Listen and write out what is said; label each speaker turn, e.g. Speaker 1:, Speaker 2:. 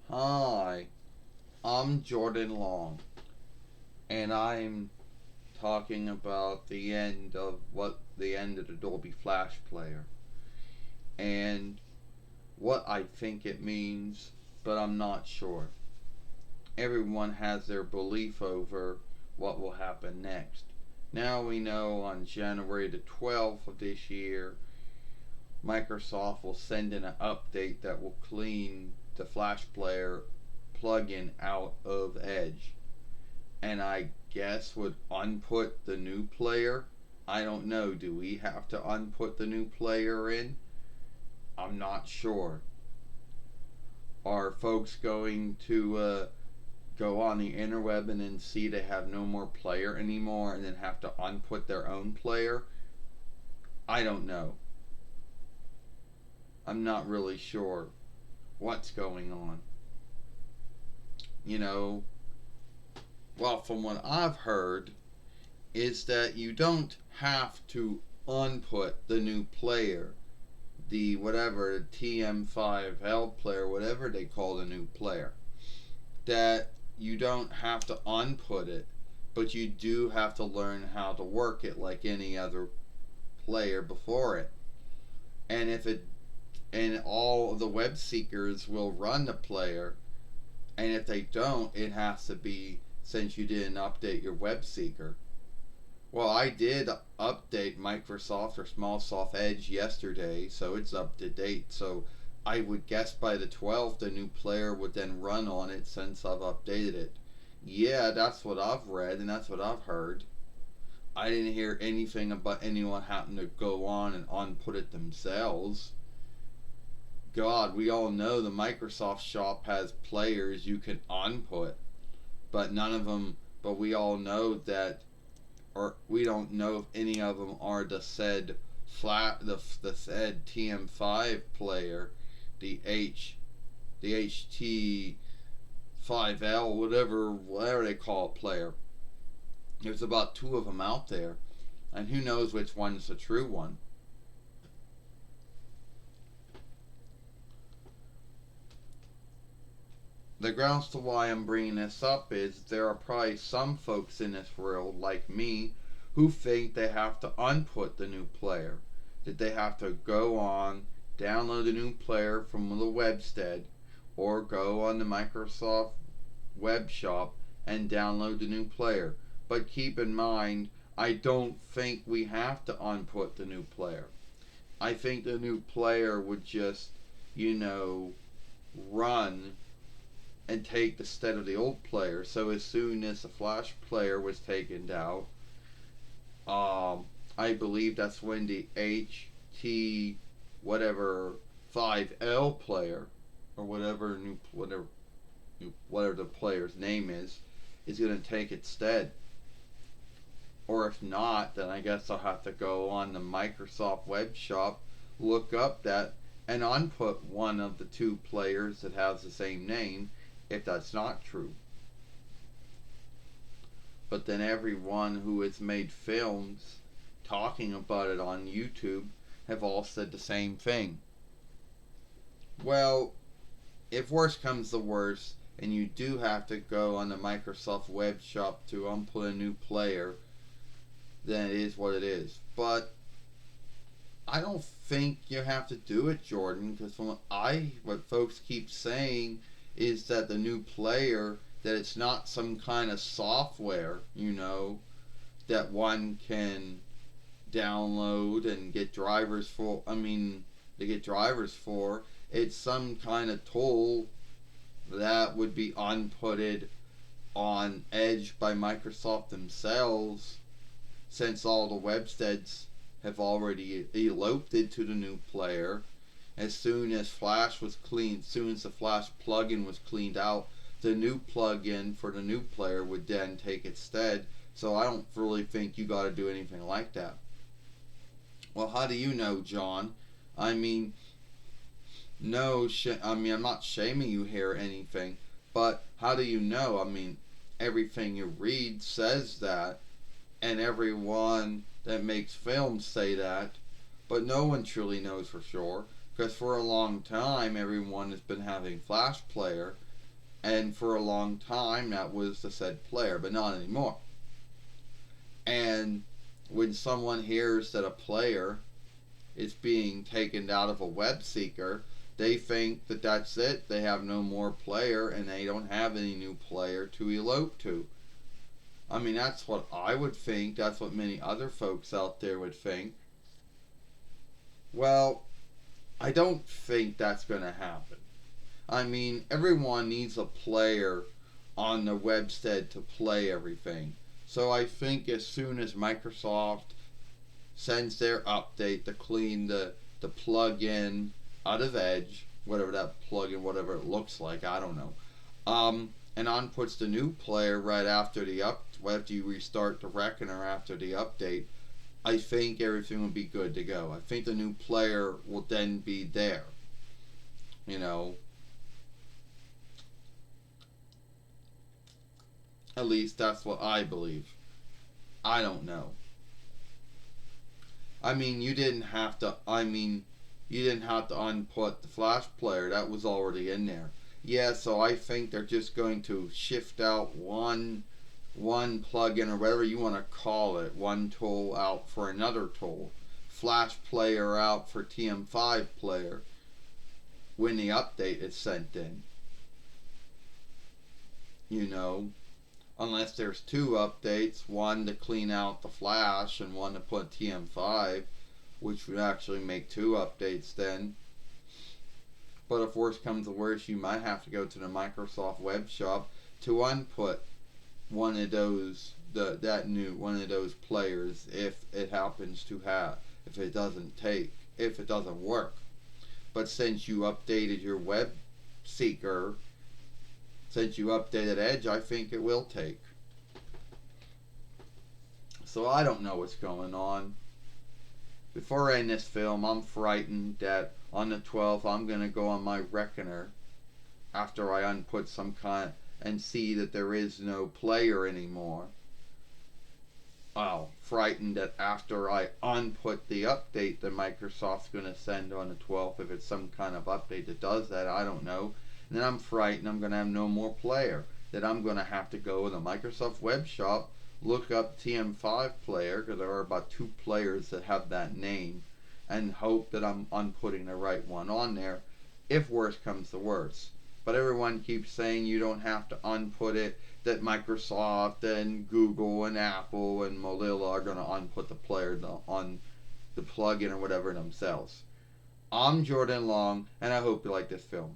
Speaker 1: Hi, I'm Jordan Long, and I'm talking about the end of the Dolby Flash player and what I think it means, but I'm not sure. Everyone has their belief over what will happen next. Now we know on January the 12th of this year, Microsoft will send in an update that will clean the Flash Player plugin out of Edge. And I guess would unput the new player. I don't know. Do we have to unput the new player in? I'm not sure. Are folks going to go on the interweb and then see they have no more player anymore and then have to unput their own player? I don't know. I'm not really sure what's going on. You know, well, from what I've heard, is that you don't have to unput the new player, the whatever TM5L player, whatever they call the new player. That you don't have to unput it, but you do have to learn how to work it like any other player before it. And if it and all the web seekers will run the player, and if they don't, it has to be since you didn't update your web seeker. Well, I did update Microsoft or Smallsoft Edge yesterday, so it's up to date. So I would guess by the 12th, the new player would then run on it since I've updated it. Yeah, that's what I've read and that's what I've heard. I didn't hear anything about anyone having to go on and unput it themselves. God, we all know the Microsoft shop has players you can unput, but none of them, but we all know that or we don't know if any of them are the said TM5 player, the HT5L whatever they call it player. There's about two of them out there, and who knows which one's the true one. The grounds to why I'm bringing this up is there are probably some folks in this world like me who think they have to unput the new player. That they have to go on, download the new player from the webstead, or go on the Microsoft web shop and download the new player. But keep in mind, I don't think we have to unput the new player. I think the new player would just, you know, run and take the stead of the old player. So as soon as the Flash player was taken out, I believe that's when the HT whatever 5L player or whatever the player's name is going to take its stead. Or if not, then I guess I'll have to go on the Microsoft web shop, look up that, and unput one of the two players that has the same name if that's not true. But then everyone who has made films talking about it on YouTube have all said the same thing. Well, if worse comes to worse, and you do have to go on the Microsoft web shop to unput a new player, then it is what it is. But I don't think you have to do it, Jordan, because from what folks keep saying is that the new player, that it's not some kind of software, that one can download and get drivers for. To get drivers for. It's some kind of tool that would be unputted on Edge by Microsoft themselves, since all the websteads have already eloped into the new player. As soon as the Flash plugin was cleaned out, the new plugin for the new player would then take its stead. So I don't really think you got to do anything like that. Well, how do you know, John? I mean, no, I'm not shaming you here or anything, but how do you know? Everything you read says that, and everyone that makes films say that. but no one truly knows for sure because for a long time everyone has been having Flash Player, and for a long time that was the said player, but not anymore. And when someone hears that a player is being taken out of a web seeker, they think that that's it. They have no more player and they don't have any new player to elope to. I mean, that's what I would think. That's what many other folks out there would think. Well, I don't think that's going to happen. I mean, everyone needs a player on the webstead to play everything. So I think as soon as Microsoft sends their update to clean the plug-in out of Edge, whatever that plug-in, whatever it looks like, I don't know. And on puts the new player right after after you restart the Reckoner after the update. I think everything will be good to go. I think the new player will then be there. You know, at least that's what I believe. I don't know. I mean, you didn't have to. I mean, you didn't have to unput the Flash Player. That was already in there. Yeah, so I think they're just going to shift out one plugin or whatever you want to call it, one tool out for another tool. Flash Player out for TM5 Player when the update is sent in. You know, unless there's two updates, one to clean out the Flash and one to put TM5, which would actually make two updates then. But if worse comes to worse, you might have to go to the Microsoft Web Shop to unput one of those one of those players if it happens to have if it doesn't work. But since you updated your web seeker, since you updated Edge, I think it will take. So I don't know what's going on. Before I end this film, I'm frightened that on the 12th I'm going to go on my Reckoner after I unput some kind and see that there is no player anymore. Oh, frightened that after I unput the update that Microsoft's going to send on the 12th, if it's some kind of update that does that, I don't know. And then I'm frightened I'm going to have no more player. That I'm going to have to go to the Microsoft Web Shop, look up TM5 Player, because there are about 2 players that have that name, and hope that I'm unputting the right one on there, if worse comes to worse. But everyone keeps saying you don't have to unput it, that Microsoft and Google and Apple and Mozilla are going to unput the player on the plugin or whatever themselves. I'm Jordan Long, and I hope you like this film.